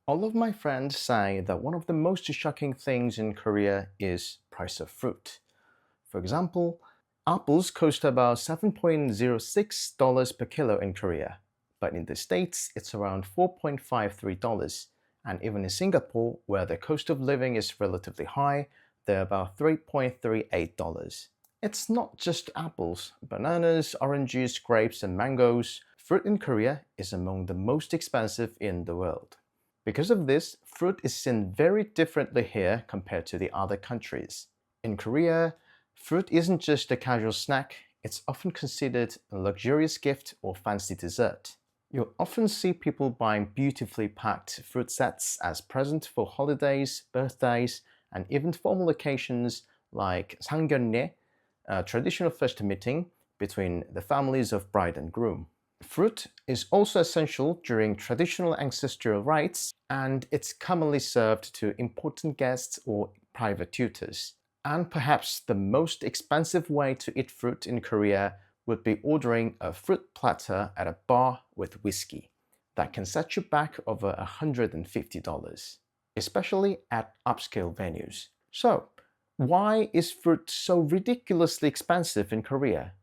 All of my friends say that one of the most shocking things in Korea is price of fruit. For example, apples cost about $7.06 per kilo in Korea, but in the States it's around $4.53, and even in Singapore, where the cost of living is relatively high, they're about $3.38. It's not just apples, bananas, oranges, grapes, and mangoes. Fruit in Korea is among the most expensive in the world. Because of this, fruit is seen very differently here compared to the other countries. In Korea, fruit isn't just a casual snack, it's often considered a luxurious gift or fancy dessert. You'll often see people buying beautifully packed fruit sets as presents for holidays, birthdays, and even formal occasions like 상견례, a traditional first meeting between the families of bride and groom. Fruit is also essential during traditional ancestral rites, and it's commonly served to important guests or private tutors. And perhaps the most expensive way to eat fruit in Korea would be ordering a fruit platter at a bar with whiskey. That can set you back over $150, especially at upscale venues. So, why is fruit so ridiculously expensive in Korea?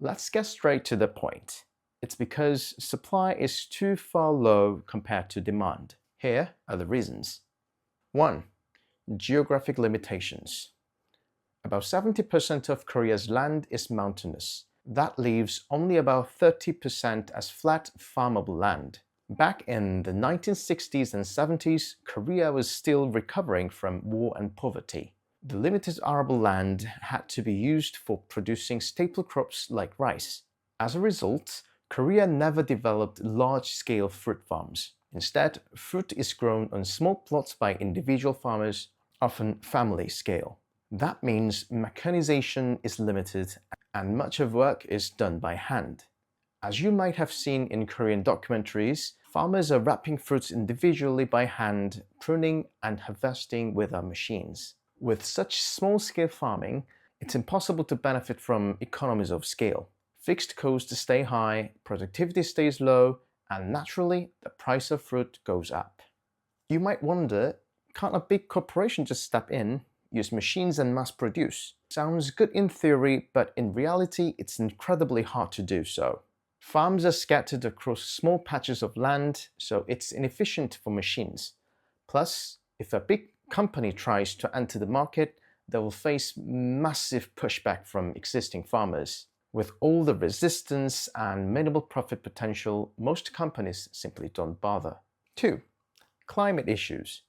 Let's get straight to the point. It's because supply is too far low compared to demand. Here are the reasons. 1. Geographic limitations. About 70% of Korea's land is mountainous. That leaves only about 30% as flat, farmable land. Back in the 1960s and 70s, Korea was still recovering from war and poverty. The limited arable land had to be used for producing staple crops like rice. As a result, Korea never developed large-scale fruit farms. Instead, fruit is grown on small plots by individual farmers, often family scale. That means mechanization is limited and much of work is done by hand. As you might have seen in Korean documentaries, farmers are wrapping fruits individually by hand, pruning and harvesting with our machines. With such small-scale farming, it's impossible to benefit from economies of scale. Fixed costs stay high, productivity stays low, and naturally, the price of fruit goes up. You might wonder, can't a big corporation just step in, use machines and mass produce? Sounds good in theory, but in reality, it's incredibly hard to do so. Farms are scattered across small patches of land, so it's inefficient for machines. Plus, if a big company tries to enter the market, they will face massive pushback from existing farmers. With all the resistance and minimal profit potential, most companies simply don't bother. 2. Climate issues.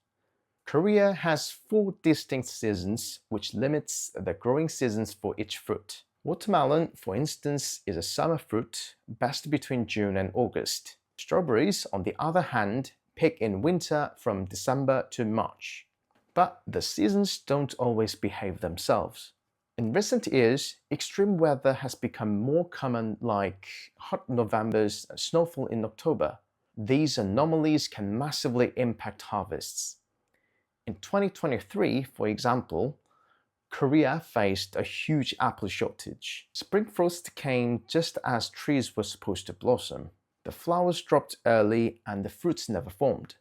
Korea has 4 distinct seasons, which limits the growing seasons for each fruit. Watermelon, for instance, is a summer fruit, best between June and August. Strawberries, on the other hand, peak in winter from December to March. But the seasons don't always behave themselves. In recent years, extreme weather has become more common, like hot Novembers and snowfall in October. These anomalies can massively impact harvests. In 2023, for example, Korea faced a huge apple shortage. Spring frost came just as trees were supposed to blossom. The flowers dropped early and the fruits never formed.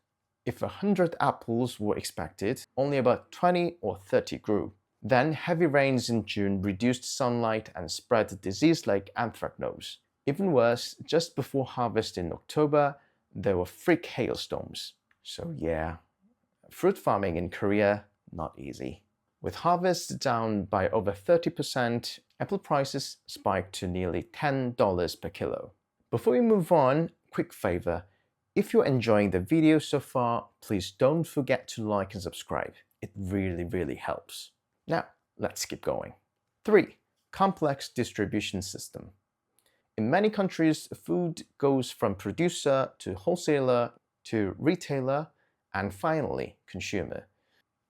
If 100 apples were expected, only about 20 or 30 grew. Then heavy rains in June reduced sunlight and spread a disease like anthracnose. Even worse, just before harvest in October, there were freak hailstorms. So yeah, fruit farming in Korea, not easy. With harvests down by over 30%, apple prices spiked to nearly $10 per kilo. Before we move on, quick favor. If you're enjoying the video so far, please don't forget to like and subscribe. It really helps. Now, let's keep going. 3. Complex distribution system. In many countries, food goes from producer to wholesaler to retailer and finally consumer.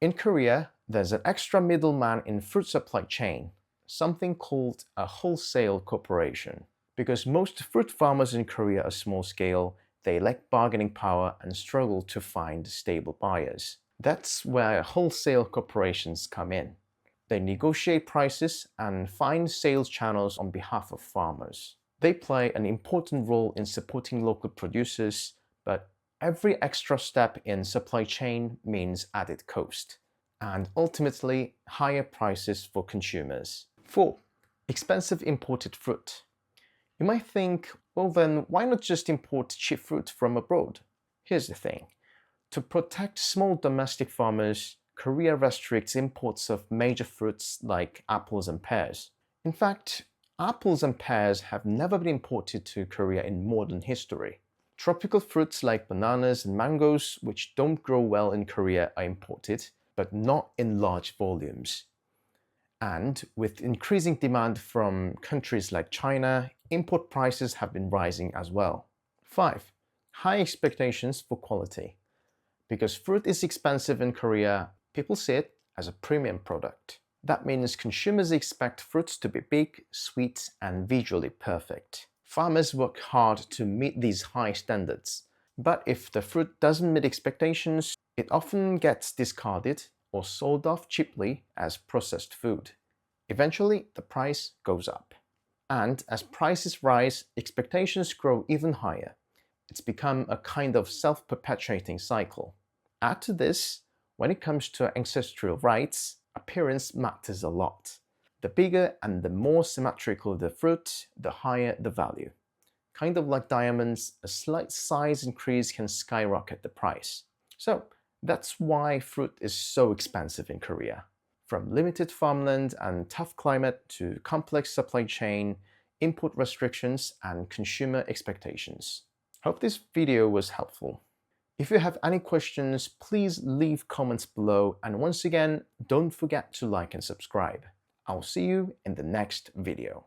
In Korea, there's an extra middleman in fruit supply chain, something called a wholesale corporation. Because most fruit farmers in Korea are small scale, they lack bargaining power and struggle to find stable buyers. That's where wholesale corporations come in. They negotiate prices and find sales channels on behalf of farmers. They play an important role in supporting local producers, but every extra step in supply chain means added cost, and ultimately higher prices for consumers. 4. Expensive imported fruit. You might think, well then, why not just import cheap fruit from abroad? Here's the thing. To protect small domestic farmers, Korea restricts imports of major fruits like apples and pears. In fact, apples and pears have never been imported to Korea in modern history. Tropical fruits like bananas and mangoes, which don't grow well in Korea, are imported, but not in large volumes. And with increasing demand from countries like China, import prices have been rising as well. 5. High expectations for quality. Because fruit is expensive in Korea, people see it as a premium product. That means consumers expect fruits to be big, sweet, and visually perfect. Farmers work hard to meet these high standards. But if the fruit doesn't meet expectations, it often gets discarded or sold off cheaply as processed food. Eventually, the price goes up. And as prices rise, expectations grow even higher. It's become a kind of self-perpetuating cycle. Add to this, when it comes to ancestral rights, appearance matters a lot. The bigger and the more symmetrical the fruit, the higher the value. Kind of like diamonds, a slight size increase can skyrocket the price. So that's why fruit is so expensive in Korea. From limited farmland and tough climate to complex supply chain, import restrictions, and consumer expectations. Hope this video was helpful. If you have any questions, please leave comments below, and once again, don't forget to like and subscribe. I'll see you in the next video.